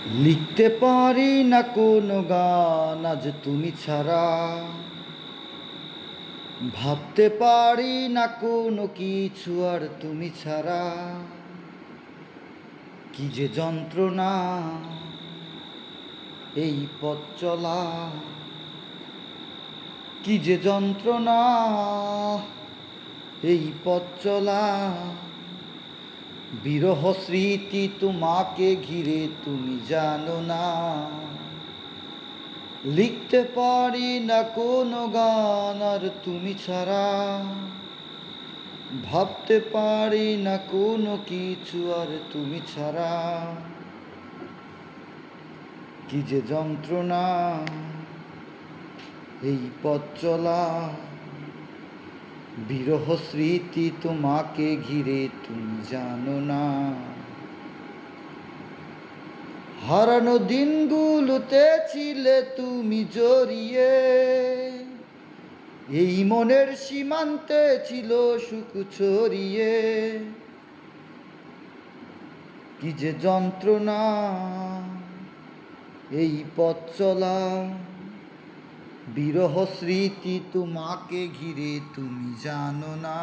লিখতে পারি না কোনো গান আজ তুমি ছাড়া, ভাবতে পারি না কোনো কিছু আর তুমি ছাড়া। কি যে যন্ত্রণা এই পথ চলা, কি যে যন্ত্রণা এই পথ চলা। বিরহ স্মৃতি তোমাকে ঘিরে তুমি জানো না। লিখতে পারি না কোনো গান আর তুমি ছাড়া, ভাবতে পারি না কোনো কিছু আর তুমি ছাড়া। কি যে যন্ত্রণা এই পথ চলা, বিরহ স্মৃতি তোমাকে ঘিরে তুমি জানো না। হারানো দিনগুলোতে ছিলে তুমি জড়িয়ে, এই মনের সীমান্তে ছিল সুখ ছড়িয়ে। কি যে যন্ত্রণা এই পথ চলা, বিরহ স্মৃতি তোমাকে ঘিরে তুমি জানো না।